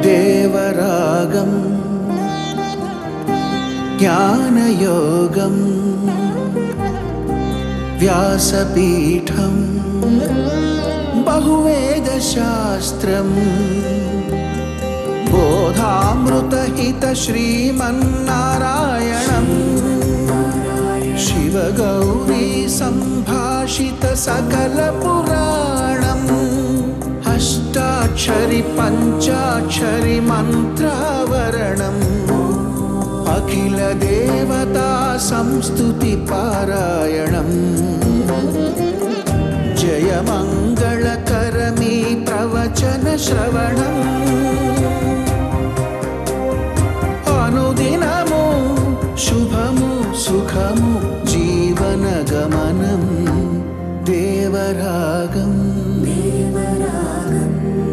దేవరాగం జ్ఞానయోగం వ్యాసపీఠం బహువేదశాస్త్రం బోధామృతహిత శ్రీమన్నారాయణం శివగౌరీ సంభాషిత సకల పురాణం అష్టాక్షరి పంచాక్షరి మంత్రావరణం అఖిల దేవతా సంస్తుతి పారాయణం జయమంగళకరమీ ప్రవచన శ్రవణం అనుదినము శుభము సుఖము జీవన గమనం దేవరాగం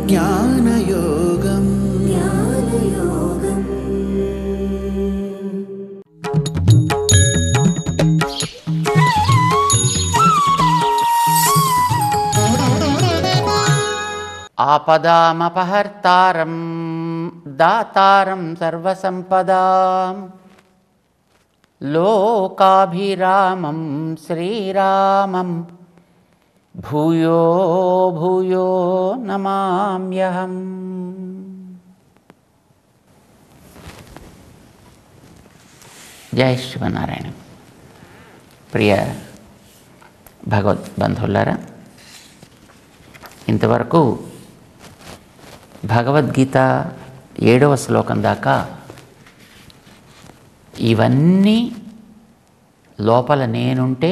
జ్ఞానయోగం ఆపదామపహర్తారం దాతారం సర్వసంపదాం లోకాభిరామం శ్రీరామం భూయో భూయో నమామ్యహం. జై శ్రీమన్నారాయణ. ప్రియ భగవద్బంధువులారా, ఇంతవరకు భగవద్గీత 7వ శ్లోకం దాకా ఇవన్నీ లోపల నేనుంటే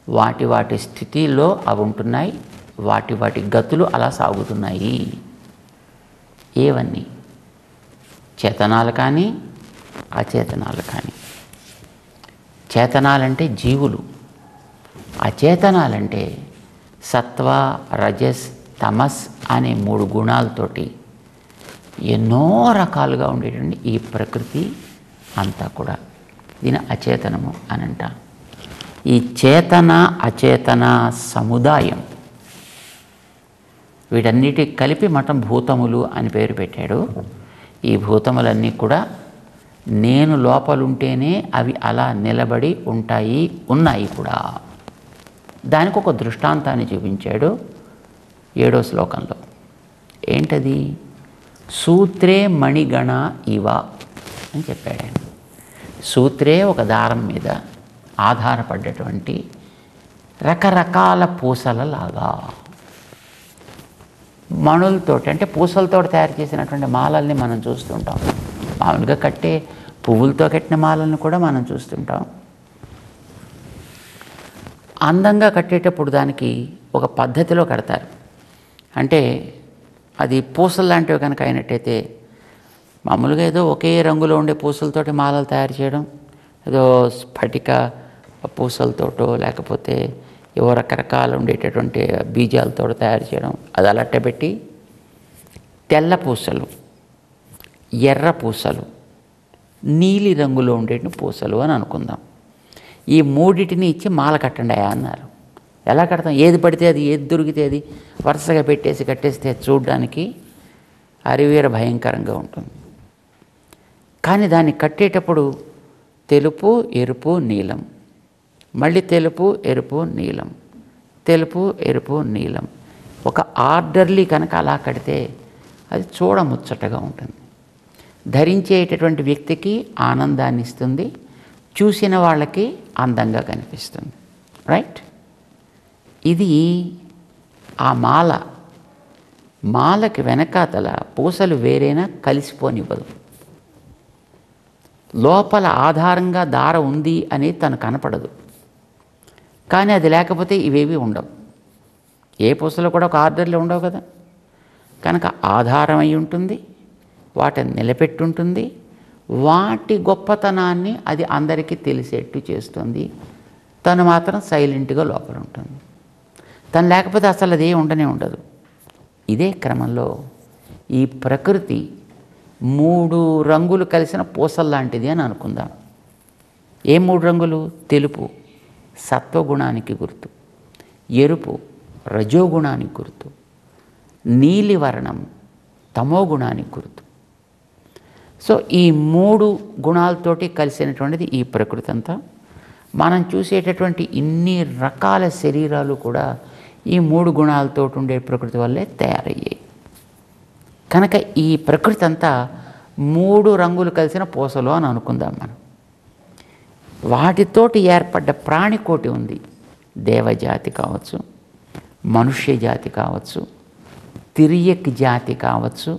వాటి వాటి స్థితిలో అవి ఉంటున్నాయి, వాటి వాటి గతులు అలా సాగుతున్నాయి. ఏవన్నీ? చేతనాలు కానీ అచేతనాలు కానీ. చేతనాలంటే జీవులు, అచేతనాలంటే సత్వ రజస్ తమస్ అనే 3 గుణాలతోటి ఎన్నో రకాలుగా ఉండేటువంటి ఈ ప్రకృతి అంతా కూడా దీని అచేతనము అని అంటాం. ఈ చేతన అచేతన సముదాయం వీటన్నిటికి కలిపి మఠం భూతములు అని పేరు పెట్టాడు. ఈ భూతములన్నీ కూడా నేను లోపలుంటేనే అవి అలా నిలబడి ఉంటాయి, ఉన్నాయి కూడా. దానికి ఒక దృష్టాంతాన్ని చూపించాడు 7వ శ్లోకంలో. ఏంటది? సూత్రే మణిగణ ఇవ అని చెప్పాడు ఆయన. సూత్రే ఒక దారం మీద ఆధారపడ్డటువంటి రకరకాల పూసలలాగా, మణులతోటి అంటే పూసలతో తయారు చేసినటువంటి మాలల్ని మనం చూస్తుంటాం. మామూలుగా కట్టే పువ్వులతో కట్టిన మాలల్ని కూడా మనం చూస్తుంటాం. అందంగా కట్టేటప్పుడు దానికి ఒక పద్ధతిలో కడతారు. అంటే అది పూసలు లాంటివి కనుక అయినట్టయితే మామూలుగా ఏదో ఒకే రంగులో ఉండే పూసలతోటి మాలలు తయారు చేయడం, ఏదో స్ఫటిక పూసలతోటో లేకపోతే ఏవో రకరకాలు ఉండేటటువంటి బీజాలతో తయారు చేయడం, అది అలాంటి పెట్టి తెల్ల పూసలు, ఎర్ర పూసలు, నీలి రంగులో ఉండే పూసలు అని అనుకుందాం. ఈ 3టిని ఇచ్చి మాల కట్టండి అన్నారు. ఎలా కడతాం? ఏది పడితే అది, ఏది దొరికితే అది వరుసగా పెట్టేసి కట్టేస్తే చూడడానికి అరివీర భయంకరంగా ఉంటుంది. కానీ దాన్ని కట్టేటప్పుడు తెలుపు ఎరుపు నీలం, మళ్ళీ తెలుపు ఎరుపు నీలం, తెలుపు ఎరుపు నీలం, ఒక ఆర్డర్లీ కనుక అలా కడితే అది చూడముచ్చటగా ఉంటుంది. ధరించేటటువంటి వ్యక్తికి ఆనందాన్ని ఇస్తుంది, చూసిన వాళ్ళకి అందంగా కనిపిస్తుంది. రైట్? ఇది ఆ మాలకి వెనకాతల పూసలు వేరేనా కలిసిపోనివ్వదు. లోపల ఆధారంగా దార ఉంది అనేది తను కనపడదు. కానీ అది లేకపోతే ఇవేవి ఉండవు. ఏ పూసలు కూడా ఒక ఆర్డర్లో ఉండవు కదా. కనుక ఆధారం అయి ఉంటుంది, వాటిని నిలబెట్టుంటుంది, వాటి గొప్పతనాన్ని అది అందరికీ తెలిసేట్టు చేస్తుంది. తను మాత్రం సైలెంట్గా లోపల ఉంటుంది. తను లేకపోతే అసలు అదే ఉండనే ఉండదు. ఇదే క్రమంలో ఈ ప్రకృతి 3 రంగులు కలిసిన పూసలు లాంటిది అని అనుకుందాం. ఏ 3 రంగులు? తెలుపు సత్వగుణానికి గుర్తు, ఎరుపు రజోగుణానికి గుర్తు, నీలివర్ణం తమోగుణానికి గుర్తు. సో ఈ 3 గుణాలతోటి కలిసినటువంటిది ఈ ప్రకృతి అంతా. మనం చూసేటటువంటి ఇన్ని రకాల శరీరాలు కూడా ఈ 3 గుణాలతో ఉండే ప్రకృతి వల్లే తయారయ్యాయి. కనుక ఈ ప్రకృతి అంతా 3 రంగులు కలిసిన పూసలు అని అనుకుందాం మనం. వాటితోటి ఏర్పడ్డ ప్రాణికోటి ఉంది. దేవజాతి కావచ్చు, మనుష్య జాతి కావచ్చు, తిరియక్ జాతి కావచ్చు,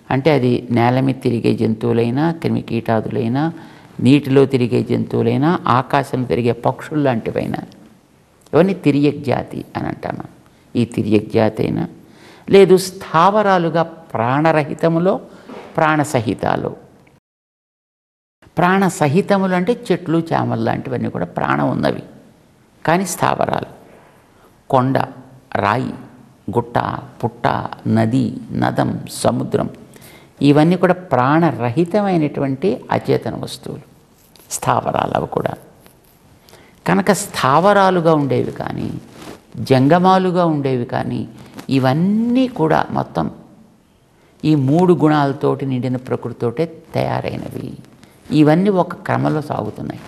అంటే అది నేల మీద తిరిగే జంతువులైనా, క్రిమికీటాదులైనా, నీటిలో తిరిగే జంతువులైనా, ఆకాశంలో తిరిగే పక్షులు లాంటివైనా, ఇవన్నీ తిరియక్ జాతి అని అంటాము. ఈ తిరియక్ జాతి అయినా లేదు స్థావరాలుగా ప్రాణరహితములో ప్రాణసహితాలు. ప్రాణసహితములు అంటే చెట్లు చేమలు లాంటివన్నీ కూడా ప్రాణం ఉన్నవి కానీ స్థావరాలు. కొండ, రాయి, గుట్ట, పుట్ట, నది, నదం, సముద్రం ఇవన్నీ కూడా ప్రాణరహితమైనటువంటి అచేతన వస్తువులు, స్థావరాలు అవి కూడా. కనుక స్థావరాలుగా ఉండేవి కానీ, జంగమాలుగా ఉండేవి కానీ, ఇవన్నీ కూడా మొత్తం ఈ 3 గుణాలతోటి నిండిన ప్రకృతితోటే తయారైనవి. ఇవన్నీ ఒక క్రమంలో సాగుతున్నాయి.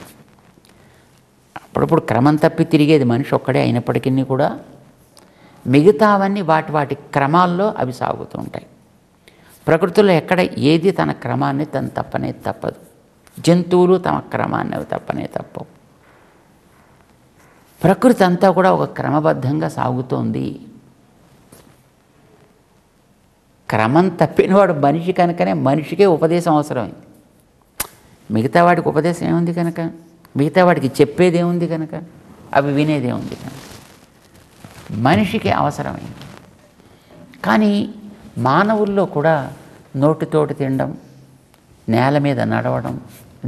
అప్పుడప్పుడు క్రమం తప్పి తిరిగేది మనిషి ఒక్కడే అయినప్పటికీ కూడా మిగతావన్నీ వాటి క్రమాల్లో అవి సాగుతూ ఉంటాయి. ప్రకృతిలో ఎక్కడ ఏది తన క్రమాన్ని తను తప్పనే తప్పదు. జంతువులు తమ క్రమాన్ని అవి తప్పనే తప్పవు. ప్రకృతి అంతా కూడా ఒక క్రమబద్ధంగా సాగుతోంది. క్రమం తప్పినవాడు మనిషి కనుకనే మనిషికే ఉపదేశం అవసరమైంది. మిగతా వాడికి ఉపదేశం ఏముంది కనుక, మిగతా వాడికి చెప్పేదేముంది కనుక, అవి వినేదేముంది కనుక మనిషికి అవసరమైంది. కానీ మానవుల్లో కూడా నోటితోటి తినడం, నేల మీద నడవడం,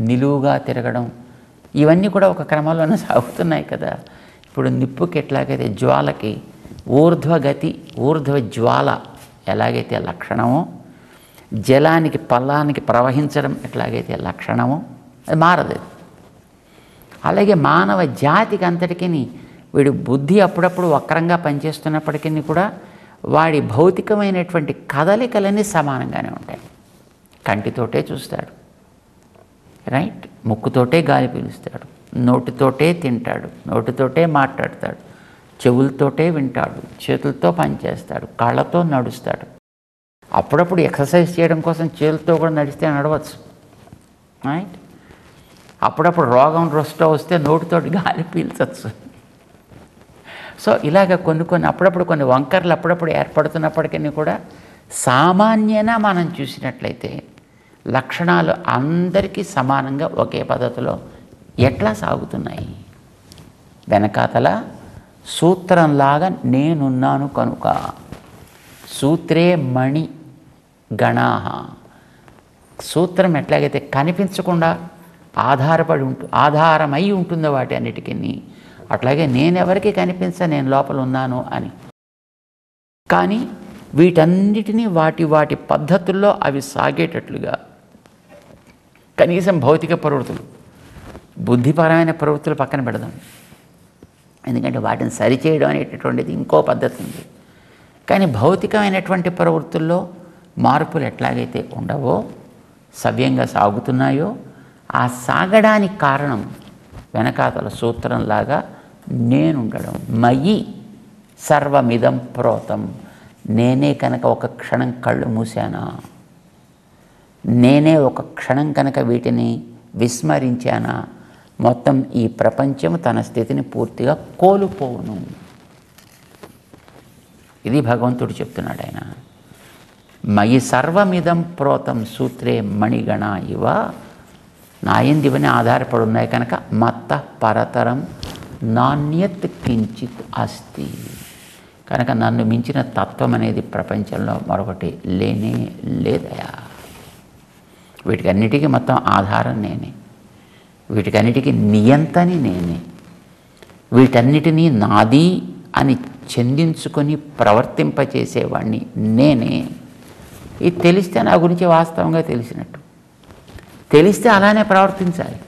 నిలువుగా తిరగడం ఇవన్నీ కూడా ఒక క్రమంలోనే సాగుతున్నాయి కదా. ఇప్పుడు నిప్పుకి ఎట్లాగైతే జ్వాలకి ఊర్ధ్వగతి, ఊర్ధ్వ జ్వాల ఎలాగైతే లక్షణమో, జలానికి పల్లానికి ప్రవహించడం ఎట్లాగైతే లక్షణమో అది మారదు. అలాగే మానవ జాతికి అంతటికీ వీడి బుద్ధి అప్పుడప్పుడు వక్రంగా పనిచేస్తున్నప్పటికీ కూడా వాడి భౌతికమైనటువంటి కదలికలన్నీ సమానంగానే ఉంటాయి. కంటితోటే చూస్తాడు, రైట్, ముక్కుతోటే గాలి పీలుస్తాడు, నోటితోటే తింటాడు, నోటితోటే మాట్లాడతాడు, చెవులతోటే వింటాడు, చేతులతో పనిచేస్తాడు, కాళ్ళతో నడుస్తాడు. అప్పుడప్పుడు ఎక్సర్సైజ్ చేయడం కోసం చేతులతో కూడా నడిస్తే నడవచ్చు, రైట్. అప్పుడప్పుడు రోగం రొస్టో వస్తే నోటితోటి గాలి పీల్చవచ్చు. సో ఇలాగ కొన్ని అప్పుడప్పుడు కొన్ని వంకర్లు అప్పుడప్పుడు ఏర్పడుతున్నప్పటికీ కూడా సామాన్యంగా మనం చూసినట్లయితే లక్షణాలు అందరికీ సమానంగా ఒకే పద్ధతిలో ఎట్లా సాగుతున్నాయి. వెనకాతల సూత్రంలాగా నేనున్నాను కనుక, సూత్రే మణి గణాహ, సూత్రం ఎట్లాగైతే కనిపించకుండా ఆధారమై ఉంటుందో వాటి అన్నిటికీ, అట్లాగే నేనెవరికి నేను లోపల ఉన్నాను అని. కానీ వీటన్నిటినీ వాటి పద్ధతుల్లో అవి సాగేటట్లుగా కనీసం భౌతిక ప్రవృత్తులు, బుద్ధిపరమైన ప్రవృత్తులు పక్కన పెడదాం, ఎందుకంటే వాటిని సరిచేయడం అనేటటువంటిది ఇంకో పద్ధతి ఉంది. కానీ భౌతికమైనటువంటి ప్రవృత్తుల్లో మార్పులు ఎట్లాగైతే ఉండవో, సవ్యంగా సాగుతున్నాయో, ఆ సాగడానికి కారణం వెనకాతల సూత్రంలాగా నేనుండడం. మయి సర్వమిదం ప్రోతం, నేనే కనుక ఒక క్షణం కళ్ళు మూసానా, నేనే ఒక క్షణం కనుక వీటిని విస్మరించానా, మొత్తం ఈ ప్రపంచం తన స్థితిని పూర్తిగా కోల్పోవును. ఇది భగవంతుడు చెప్తున్నాడు. ఆయన మయి సర్వమిదం ప్రోతం సూత్రే మణిగణ ఇవ, నాయందివని ఆధారపడి ఉన్నాయి కనుక మత్త పరతరం నాణ్యత్ కించిత్ అస్తి, కనుక నన్ను మించిన తత్వం అనేది ప్రపంచంలో మరొకటి లేనే లేదయా. వీటికన్నిటికీ మొత్తం ఆధారం నేనే, వీటికన్నిటికీ నియంతని నేనే, వీటన్నిటినీ నాది అని చెందించుకొని ప్రవర్తింపచేసేవాడిని నేనే. ఇది తెలిస్తే నా గురించి వాస్తవంగా తెలిసినట్టు. తెలిస్తే అలానే ప్రవర్తించాలి.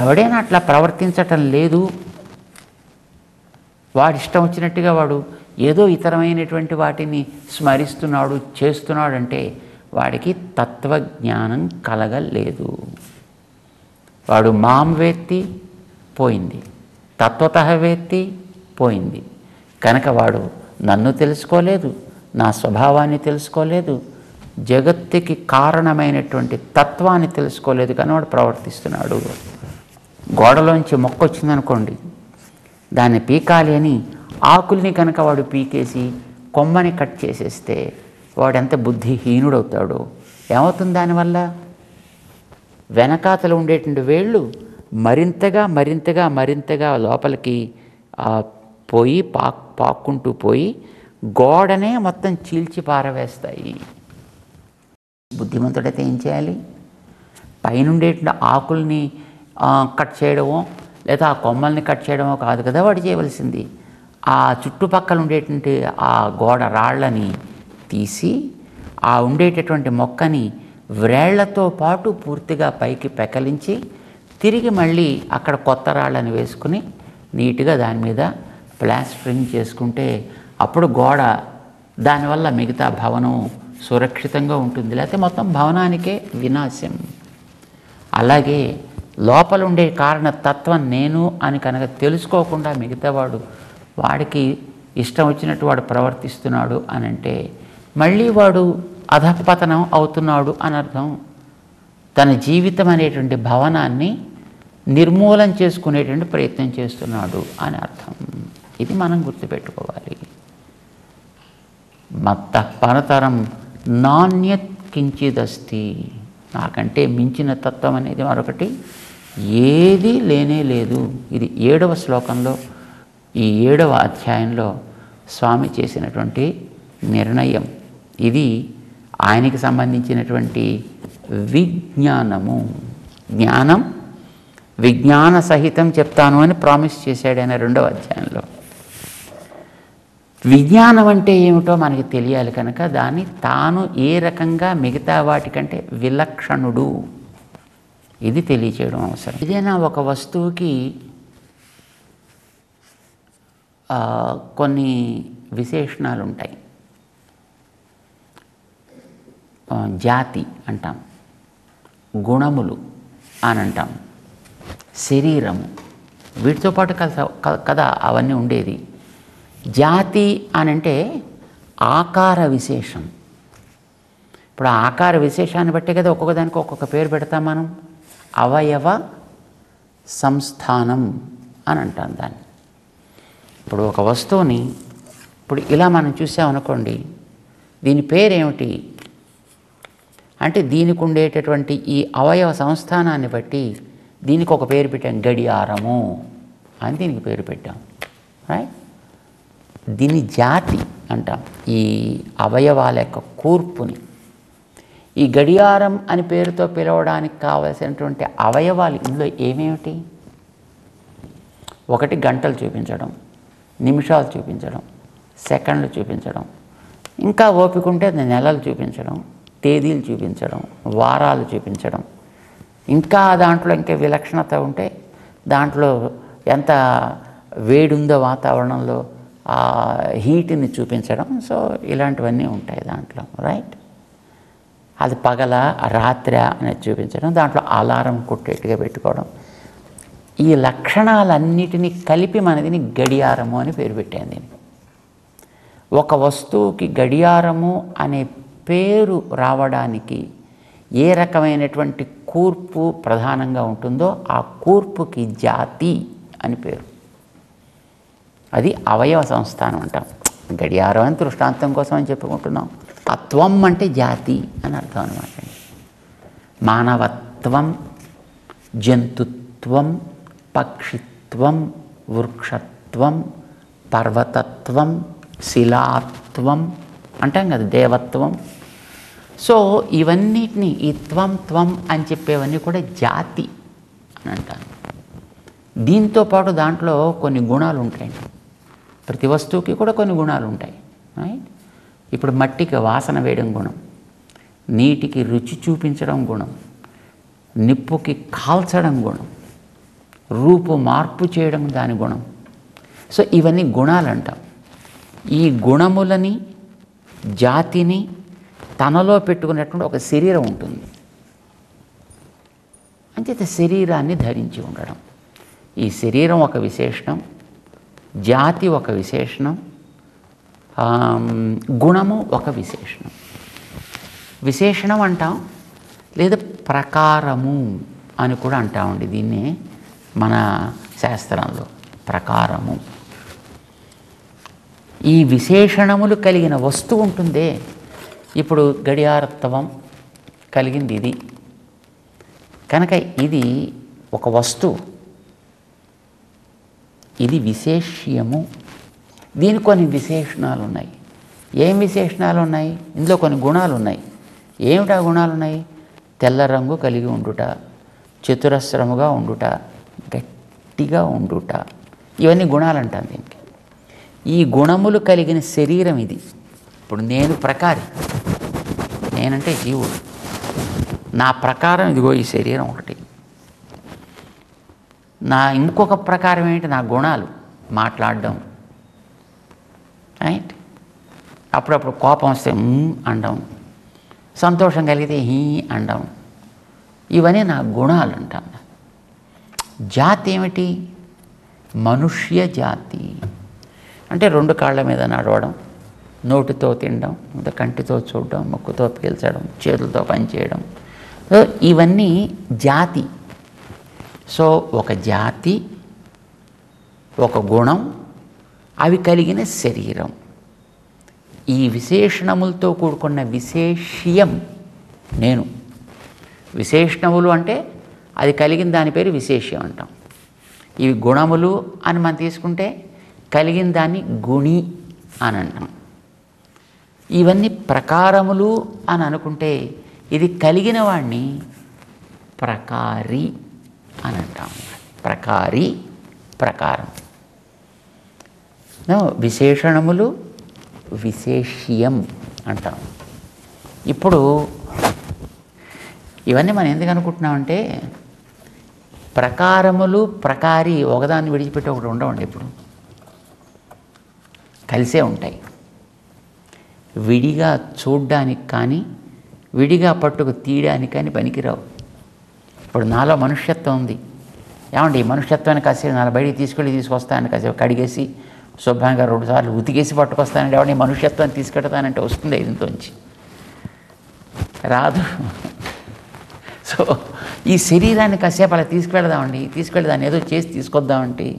ఎవడైనా అట్లా ప్రవర్తించటం లేదు, వాడి ఇష్టం వచ్చినట్టుగా వాడు ఏదో ఇతరమైనటువంటి వాటిని స్మరిస్తున్నాడు, చేస్తున్నాడంటే వాడికి తత్వజ్ఞానం కలగలేదు. వాడు మాం వేత్తి పోయింది, తత్వతః వేత్తి పోయింది. కనుక వాడు నన్ను తెలుసుకోలేదు, నా స్వభావాన్ని తెలుసుకోలేదు, జగత్తుకి కారణమైనటువంటి తత్వాన్ని తెలుసుకోలేదు, కానీ వాడు ప్రవర్తిస్తున్నాడు. గోడలోంచి మొక్క వచ్చిందనుకోండి, దాన్ని పీకాలి అని ఆకుల్ని కనుక వాడు పీకేసి కొమ్మని కట్ చేసేస్తే వాడెంత బుద్ధిహీనుడవుతాడో. ఏమవుతుంది దానివల్ల? వెనకాతలు ఉండేటువంటి వేళ్ళు మరింతగా మరింతగా మరింతగా లోపలికి పోయి పాక్కుంటూ పోయి గోడనే మొత్తం చీల్చి పారవేస్తాయి. బుద్ధిమంతుడైతే ఏం చేయాలి? పైనుండేటువంటి ఆకుల్ని కట్ చేయడమో లేదా ఆ కొమ్మల్ని కట్ చేయడమో కాదు కదా వాడు చేయవలసింది. ఆ చుట్టుపక్కల ఉండేటువంటి ఆ గోడ రాళ్ళని తీసి ఆ ఉండేటటువంటి మొక్కని వ్రేళ్లతో పాటు పూర్తిగా పైకి పెకలించి తిరిగి మళ్ళీ అక్కడ కొత్త రాళ్ళని వేసుకుని నీట్గా దాని మీద ప్లాస్టరింగ్ చేసుకుంటే అప్పుడు గోడ దానివల్ల మిగతా భవనం సురక్షితంగా ఉంటుంది. లేకపోతే మొత్తం భవనానికే వినాశం. అలాగే లోపల ఉండే కారణతత్వం నేను అని కనుక తెలుసుకోకుండా మిగతావాడు వాడికి ఇష్టం వచ్చినట్టు వాడు ప్రవర్తిస్తున్నాడు అని అంటే మళ్ళీ వాడు అధపతనం అవుతున్నాడు అని అర్థం. తన జీవితం అనేటువంటి భవనాన్ని నిర్మూలన చేసుకునేటువంటి ప్రయత్నం చేస్తున్నాడు అని అర్థం. ఇది మనం గుర్తుపెట్టుకోవాలి. మత్త పరతరం నాణ్యత్ కించిదస్తి, నాకంటే మించిన తత్వం అనేది మరొకటి ఏదీ లేనే లేదు. ఇది 7వ శ్లోకంలో ఈ 7వ అధ్యాయంలో స్వామి చేసినటువంటి నిర్ణయం. ఇది ఆయనకి సంబంధించినటువంటి విజ్ఞానము. జ్ఞానం విజ్ఞాన సహితం చెప్తాను అని ప్రామిస్ చేశాడు ఆయన 2వ అధ్యాయంలో. విజ్ఞానం అంటే ఏమిటో మనకి తెలియాలి కనుక దాన్ని తాను ఏ రకంగా మిగతా వాటికంటే విలక్షణుడు ఇది తెలియచేయడం అవసరం. ఏదైనా ఒక వస్తువుకి కొన్ని విశేషణాలు ఉంటాయి. జాతి అంటాం, గుణములు అని అంటాం, శరీరము, వీటితో పాటు కదా అవన్నీ ఉండేది. జాతి అనంటే ఆకార విశేషం. ఇప్పుడు ఆ ఆకార విశేషాన్ని బట్టే కదా ఒక్కొక్క దానికి ఒక్కొక్క పేరు పెడతాం మనం. అవయవ సంస్థానం అని అంటాం దాన్ని. ఇప్పుడు ఒక వస్తువుని ఇప్పుడు ఇలా మనం చూసామనుకోండి, దీని పేరేమిటి అంటే దీనికి ఉండేటటువంటి ఈ అవయవ సంస్థానాన్ని బట్టి దీనికి ఒక పేరు పెట్టాం, గడియారము అని దీనికి పేరు పెట్టాం. రైట్? దీన్ని జాతి అంటాం, ఈ అవయవాల యొక్క కూర్పుని. ఈ గడియారం అని పేరుతో పిలవడానికి కావలసినటువంటి అవయవాలు ఇందులో ఏమేమిటి? ఒకటి గంటలు చూపించడం, నిమిషాలు చూపించడం, సెకండ్లు చూపించడం, ఇంకా ఓపిక ఉంటే నెలలు చూపించడం, తేదీలు చూపించడం, వారాలు చూపించడం, ఇంకా దాంట్లో ఇంకా విలక్షణత ఉంటే దాంట్లో ఎంత వేడి ఉందో వాతావరణంలో ఆ హీట్ని చూపించడం. సో ఇలాంటివన్నీ ఉంటాయి దాంట్లో. రైట్? అది పగల రాత్రి అనేది చూపించడం, దాంట్లో అలారం కొట్టేట్టుగా పెట్టుకోవడం. ఈ లక్షణాలన్నిటినీ కలిపి మనదిని గడియారము అని పేరు పెట్టాను దీన్ని. ఒక వస్తువుకి గడియారము అనే పేరు రావడానికి ఏ రకమైనటువంటి కూర్పు ప్రధానంగా ఉంటుందో ఆ కూర్పుకి జాతి అని పేరు. అది అవయవ సంస్థానం అంటాం. గడియారం అని దృష్టాంతం కోసం అని చెప్పుకుంటున్నాం. తత్వం అంటే జాతి అని అర్థం అనమాట. మానవత్వం, జంతుత్వం, పక్షిత్వం, వృక్షత్వం, పర్వతత్వం, శిలాత్వం అంటాం కదా, దేవత్వం. సో ఇవన్నిటినీ ఈ త్వం అని చెప్పేవన్నీ కూడా జాతి అని అంటాను. దీంతో పాటు దాంట్లో కొన్ని గుణాలు ఉంటాయండి. ప్రతి వస్తువుకి కూడా కొన్ని గుణాలు ఉంటాయి. రైట్? ఇప్పుడు మట్టికి వాసన వేయడం గుణం, నీటికి రుచి చూపించడం గుణం, నిప్పుకి కాల్చడం గుణం, రూపు మార్పు చేయడం దాని గుణం. సో ఇవన్నీ గుణాలు అంటాం. ఈ గుణములని జాతిని తనలో పెట్టుకున్నటువంటి ఒక శరీరం ఉంటుంది. అంచేత శరీరాన్ని ధరించి ఉండడం. ఈ శరీరం ఒక విశేషణం, జాతి ఒక విశేషణం, గుణము ఒక విశేషణం. విశేషణం అంటాం, లేదా ప్రకారము అని కూడా అంటామండి. దీన్ని మన శాస్త్రంలో ప్రకారము. ఈ విశేషణములు కలిగిన వస్తువు ఉంటుందే. ఇప్పుడు గడియారత్వం కలిగింది ఇది కనుక ఇది ఒక వస్తువు, ఇది విశేష్యము. దీనికి కొన్ని విశేషణాలు ఉన్నాయి. ఏం విశేషణాలు ఉన్నాయి? ఇందులో కొన్ని గుణాలు ఉన్నాయి. ఏమిటా గుణాలు ఉన్నాయి? తెల్ల రంగు కలిగి ఉండుట, చతురస్రముగా ఉండుట, గట్టిగా ఉండుట, ఇవన్నీ గుణాలు అంటాను దీనికి. ఈ గుణములు కలిగిన శరీరం ఇది. ఇప్పుడు నేను ప్రకారి, నేనంటే జీవుడు, నా ప్రకారం ఇదిగో ఈ శరీరం ఒకటి. నా ఇంకొక ప్రకారం ఏంటి? నా గుణాలు, మాట్లాడడం, రైట్. అప్పుడప్పుడు కోపం వస్తే అండం, సంతోషం కలిగితే హీ అండం, ఇవన్నీ నా గుణాలు అంటాం. జాతి ఏమిటి? మనుష్య జాతి అంటే రెండు కాళ్ళ మీద నడవడం, నోటితో తినడం, కంటితో చూడడం, ముక్కుతో పీల్చడం, చేతులతో పనిచేయడం, ఇవన్నీ జాతి. సో ఒక జాతి, ఒక గుణం, అవి కలిగిన శరీరం. ఈ విశేషణములతో కూడుకున్న విశేష్యం నేను. విశేషణములు అంటే అది కలిగిన దాని పేరు విశేష్యం అంటాం. ఇవి గుణములు అని మనం తీసుకుంటే కలిగిన దాన్ని గుణి అని అంటాం. ఇవన్నీ ప్రకారములు అని అనుకుంటే ఇది కలిగిన వాడిని ప్రకారి అని అంటాం. ప్రకారి, ప్రకారం. విశేషణములు విశేష్యం అంటాం. ఇప్పుడు ఇవన్నీ మనం ఎందుకు అనుకుంటున్నామంటే ప్రకారములు ప్రకారి ఒకదాన్ని విడిచిపెట్టి ఒకటి ఉండవండి. ఇప్పుడు కలిసే ఉంటాయి. విడిగా చూడ్డానికి కానీ విడిగా పట్టుకు తీయడానికి కానీ పనికిరావు. ఇప్పుడు నాలో మనుష్యత్వం ఉంది. ఏమండి ఈ మనుష్యత్వాన్ని కాసేపు నాలో బయటికి తీసుకొస్తాను, కాసేపు కడిగేసి శుభ్రంగా 2 సార్లు ఉతికేసి పట్టుకొస్తానండి. ఎవరిని మనుష్యత్వాన్ని తీసుకెడతానంటే వస్తుంది ఇంట్లోంచి? రాదు. సో ఈ శరీరాన్ని కాసేపు అలా తీసుకెళ్ళి దాన్ని ఏదో చేసి తీసుకొద్దామంటే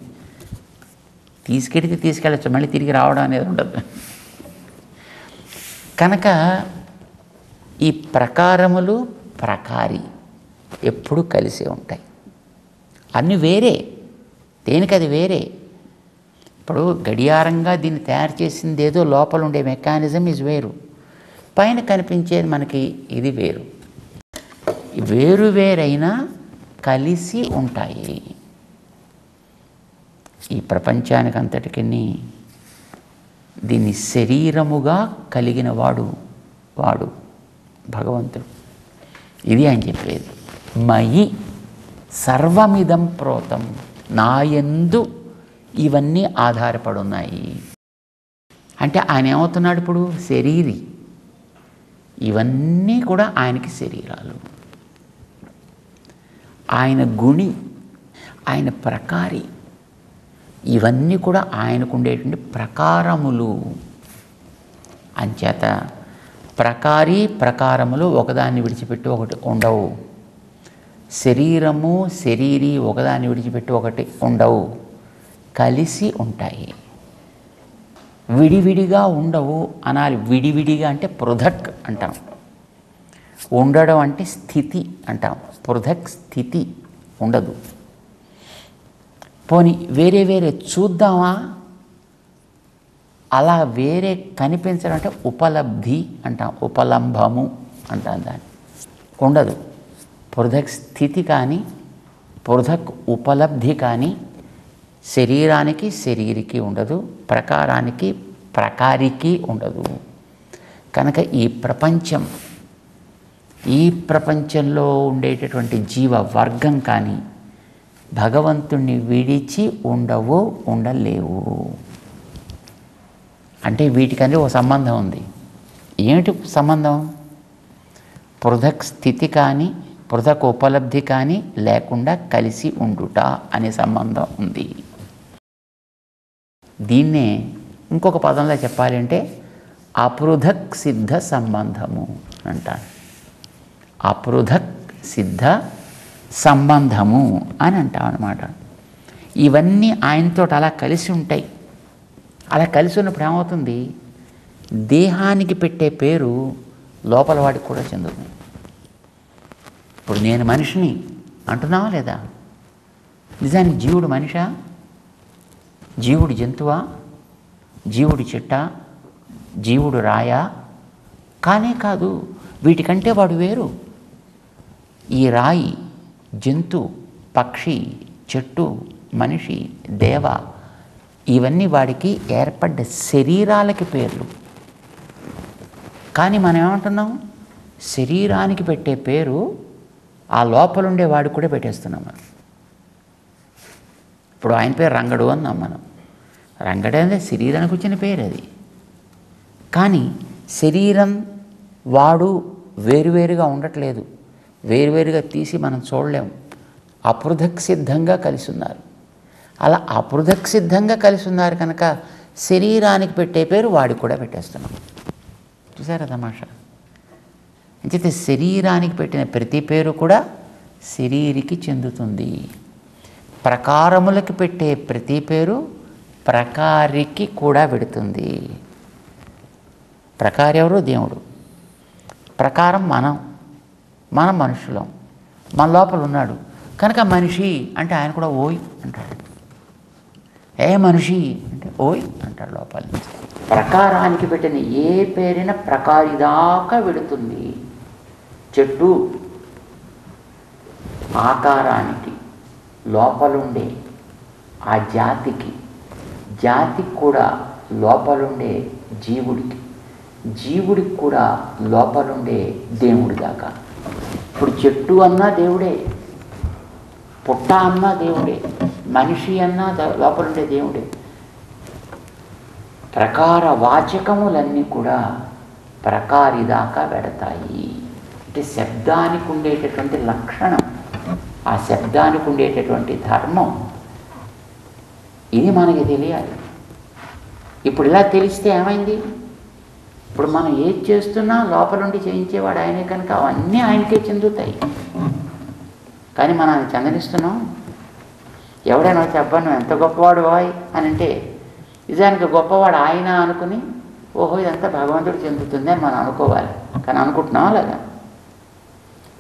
తీసుకెళ్ళచ్చు, మళ్ళీ తిరిగి రావడం అనేది ఉండదు. కనుక ఈ ప్రకారములు ప్రకారి ఎప్పుడు కలిసే ఉంటాయి. అన్నీ వేరే, దేనికి అది వేరే. ఇప్పుడు గడియారంగా దీన్ని తయారు చేసింది ఏదో లోపల ఉండే మెకానిజం ఇస్ వేరు, పైన కనిపించేది మనకి ఇది వేరు. వేరు వేరైనా కలిసి ఉంటాయి. ఈ ప్రపంచానికి అంతటికి దీన్ని శరీరముగా కలిగిన వాడు భగవంతుడు. ఇది ఆయన చెప్పేది. మయి సర్వమిదం ప్రోతం, నాయందు ఇవన్నీ ఆధారపడి ఉన్నాయి. అంటే ఆయన ఏమవుతున్నాడు ఇప్పుడు? శరీరి. ఇవన్నీ కూడా ఆయనకి శరీరాలు. ఆయన గుణి, ఆయన ప్రకారి, ఇవన్నీ కూడా ఆయనకు ఉండేటువంటి ప్రకారములు. అంచేత ప్రకారి ప్రకారములు ఒకదాన్ని విడిచిపెట్టి ఒకటి ఉండవు. శరీరము శరీరి ఒకదాన్ని విడిచిపెట్టి ఒకటి ఉండవు, కలిసి ఉంటాయి. విడివిడిగా ఉండవు అనాలి. విడివిడిగా అంటే పృథక్ అంటాం. ఉండడం అంటే స్థితి అంటాం. పృథక్ స్థితి ఉండదు. పోనీ వేరే వేరే చూద్దామా? అలా వేరే కనిపించడం అంటే ఉపలబ్ధి అంటాం, ఉపలంభము అంటాం. దాన్ని ఉండదు. పృథక్ స్థితి కానీ పృథక్ ఉపలబ్ధి కానీ శరీరానికి శరీరికి ఉండదు, ప్రకారానికి ప్రకారికి ఉండదు. కనుక ఈ ప్రపంచంలో ఉండేటటువంటి జీవ వర్గం కానీ భగవంతుణ్ణి విడిచి ఉండలేవు. అంటే వీటికని ఒక సంబంధం ఉంది. ఏమిటి సంబంధం? పృథక్ స్థితి కానీ పృథక్ ఉపలబ్ధి కానీ లేకుండా కలిసి ఉండుట అనే సంబంధం ఉంది. దీన్నే ఇంకొక పదంలో చెప్పాలి అంటే అపృథక్ సిద్ధ సంబంధము అంటారు. అపృథక్ సిద్ధ సంబంధము అని అంటాం అన్నమాట. ఇవన్నీ ఆయనతో అలా కలిసి ఉంటాయి. అలా కలిసి ఉన్నప్పుడు ఏమవుతుంది? దేహానికి పెట్టే పేరు లోపల వాడికి కూడా చెందుతుంది. ఇప్పుడు నేను మనిషిని అంటున్నావా లేదా? నిజానికి జీవుడు మనిషా? జీవుడు జంతువా? జీవుడు చెట్టా? జీవుడు రాయా? కానే కాదు. వీటికంటే వాడు వేరు. ఈ రాయి, జంతు, పక్షి, చెట్టు, మనిషి, దేవ ఇవన్నీ వాడికి ఏర్పడ్డ శరీరాలకి పేర్లు. కానీ మనం ఏమంటున్నాం? శరీరానికి పెట్టే పేరు ఆ లోపలుండే వాడికి కూడా పెట్టేస్తున్నాం మనం. ఇప్పుడు ఆయన పేరు రంగడు అన్నాం మనం. రంగడు అనేది శరీరానికి వచ్చిన పేరు అది. కానీ శరీరం వాడు వేరువేరుగా ఉండట్లేదు. వేరువేరుగా తీసి మనం చూడలేము. అపృథక్ సిద్ధంగా కలిసి ఉన్నారు. అలా అపృథక్ సిద్ధంగా కలిసి ఉన్నారు కనుక శరీరానికి పెట్టే పేరు వాడికి కూడా పెట్టేస్తున్నాం. చూసారా తమాషా? అంచేతే శరీరానికి పెట్టిన ప్రతి పేరు కూడా శరీరికి చెందుతుంది. ప్రకారములకి పెట్టే ప్రతి పేరు ప్రకారికి కూడా పెడుతుంది. ప్రకారం ఎవరు? దేవుడు. ప్రకారం మనం మనుషులం. మన లోపల ఉన్నాడు కనుక మనిషి అంటే ఆయన కూడా ఓయ్ అంటాడు. ఏ మనిషి అంటే ఓయ్ అంటాడు లోపల నుంచి. ప్రకారానికి పెట్టిన ఏ పేరైనా ప్రకారి దాకా వెడుతుంది. చెట్టు ఆకారానికి లోపలుండే ఆ జాతికి కూడా లోపలుండే జీవుడికి కూడా లోపలుండే దేవుడి దాకా. ఇప్పుడు చెట్టు అన్నా దేవుడే, పుట్ట అన్నా దేవుడే, మనిషి అన్నా లోపలుండే దేవుడే. ప్రకార వాచకములన్నీ కూడా ప్రకారి దాకా పెడతాయి. అంటే శబ్దానికి ఉండేటటువంటి లక్షణం, ఆ శబ్దానికి ఉండేటటువంటి ధర్మం, ఇది మనకి తెలియాలి. ఇప్పుడు ఇలా తెలిస్తే ఏమైంది? ఇప్పుడు మనం ఏది చేస్తున్నా లోపలుండి చేయించేవాడు ఆయనే కనుక అవన్నీ ఆయనకే చెందుతాయి. కానీ మనం అది చెందనిస్తున్నాం. ఎవడైనా వచ్చి అబ్బా నువ్వు ఎంత గొప్పవాడు వాయ్ అని అంటే నిజానికి గొప్పవాడు ఆయన అనుకుని ఓహో ఇదంతా భగవంతుడు చెందుతుంది అని మనం అనుకోవాలి. కానీ అనుకుంటున్నాం అలాగా?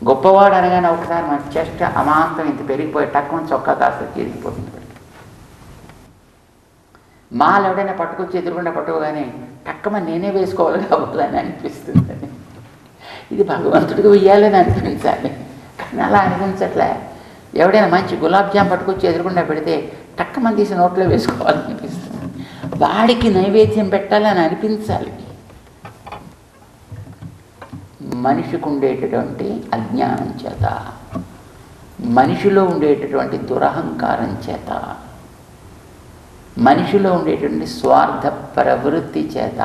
గొప్పవాడు అనగానే ఒకసారి మన చెస్ట్ అమాంతం ఇంత పెరిగిపోయి టక్కుని చొక్కా కాస్త తిరిగిపోతుంది. మాలు ఎవడైనా పట్టుకొచ్చి ఎదురుకుండా పట్టుకోగానే టక్కమని నేనే వేసుకోవాలి కావాలని అనిపిస్తుంది. ఇది భగవంతుడికి వెయ్యాలని అనిపించాలి, కానీ అలా అనిపించట్లే. ఎవడైనా మంచి గులాబ్ జామ్ పట్టుకొచ్చి ఎదురుకుండా పెడితే టక్కమని తీసి నోట్లో వేసుకోవాలనిపిస్తుంది. వాడికి నైవేద్యం పెట్టాలని అనిపించాలి. మనిషికి ఉండేటటువంటి అజ్ఞానం చేత, మనిషిలో ఉండేటటువంటి దురహంకారం చేత, మనిషిలో ఉండేటువంటి స్వార్థ ప్రవృత్తి చేత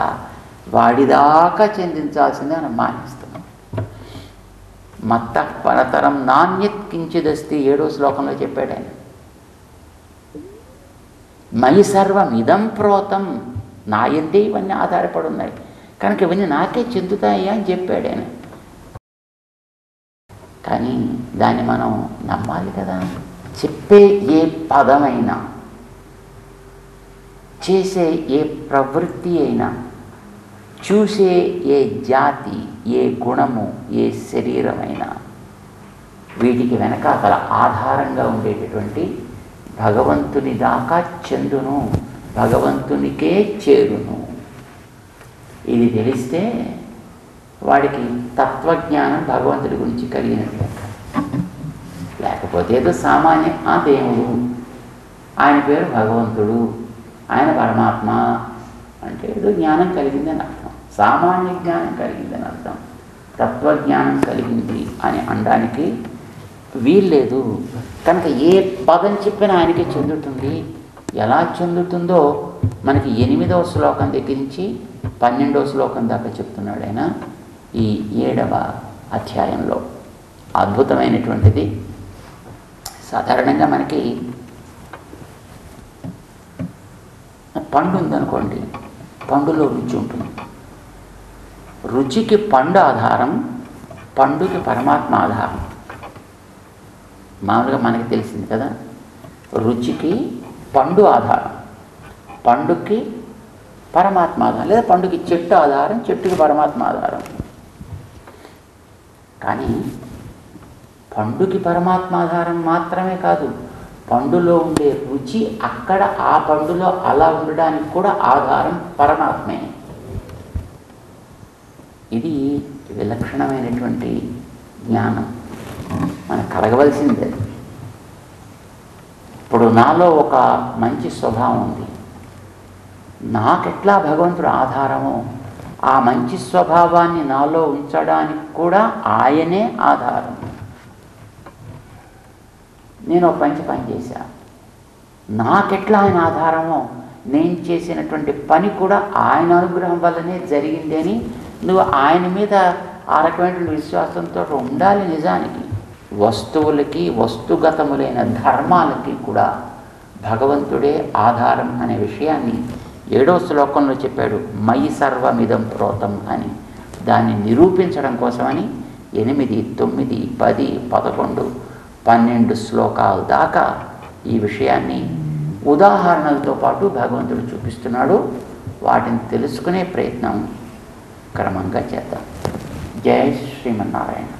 వాడిదాకా చెందించాల్సిందే మనం మానేస్తున్నాం. మత్త పరతరం నాణ్యత్ కించిదస్తి 7వ శ్లోకంలో చెప్పాడు ఆయన. మయి సర్వం ఇదం ప్రోతం, నా ఎందే ఇవన్నీ ఆధారపడి ఉన్నాయి కనుక ఇవన్నీ నాకే చెందుతాయి అని చెప్పాడు ఆయన. కానీ దాన్ని మనం నమ్మాలి కదా. చెప్పే ఏ పదమైనా, చేసే ఏ ప్రవృత్తి అయినా, చూసే ఏ జాతి, ఏ గుణము, ఏ శరీరమైనా వీటికి వెనకాతల ఆధారంగా ఉండేటటువంటి భగవంతుని దాకా చెందును, భగవంతునికే చేరును. ఇది తెలిస్తే వాడికి తత్వజ్ఞానం భగవంతుడి గురించి కలిగినట్లు. లేకపోతే ఏదో సామాన్య దేవుడు, ఆయన పేరు భగవంతుడు, ఆయన పరమాత్మ అంటే ఏదో జ్ఞానం కలిగిందని అర్థం. సామాన్య జ్ఞానం కలిగిందని అర్థం. తత్వజ్ఞానం కలిగింది అని అనడానికి వీల్లేదు. కనుక ఏ పదం చెప్పినా ఆయనకే చెందుతుంది. ఎలా చెందుతుందో మనకి 8వ శ్లోకం దగ్గర నుంచి 12వ శ్లోకం దాకా చెప్తున్నాడు ఆయన ఈ 7వ అధ్యాయంలో. అద్భుతమైనటువంటిది. సాధారణంగా మనకి పండు ఉందనుకోండి, పండులో రుచి ఉంటుంది. రుచికి పండు ఆధారం, పండుకి పరమాత్మ ఆధారం. మామూలుగా మనకి తెలిసింది కదా, రుచికి పండు ఆధారం, పండుకి పరమాత్మ ఆధారం, లేదా పండుకి చెట్టు ఆధారం, చెట్టుకి పరమాత్మ ఆధారం. కానీ పండుకి పరమాత్మ ఆధారం మాత్రమే కాదు, పండులో ఉండే రుచి అక్కడ ఆ పండులో అలా ఉండడానికి కూడా ఆధారం పరమాత్మే. ఇది విలక్షణమైనటువంటి జ్ఞానం, మనకు కలగవలసిందే. ఇప్పుడు నాలో ఒక మంచి స్వభావం ఉంది, నాకెట్లా భగవంతుడు ఆధారమో ఆ మంచి స్వభావాన్ని నాలో ఉంచడానికి కూడా ఆయనే ఆధారం. నేను ఒక మంచి పని చేశాను, నాకెట్లా ఆయన ఆధారమో నేను చేసినటువంటి పని కూడా ఆయన అనుగ్రహం వల్లనే జరిగింది అని నువ్వు ఆయన మీద ఆ రకమైనటువంటి విశ్వాసంతో ఉండాలి. నిజానికి వస్తువులకి, వస్తుగతములైన ధర్మాలకి కూడా భగవంతుడే ఆధారం అనే విషయాన్ని 7వ శ్లోకంలో చెప్పాడు. మయి సర్వమిదం ప్రోతం అని. దాన్ని నిరూపించడం కోసమని 8, 9, 10, 11, 12 శ్లోకాల దాకా ఈ విషయాన్ని ఉదాహరణలతో పాటు భగవంతుడు చూపిస్తున్నాడు. వాటిని తెలుసుకునే ప్రయత్నం క్రమంగా చేద్దాం. జై శ్రీమన్నారాయణ.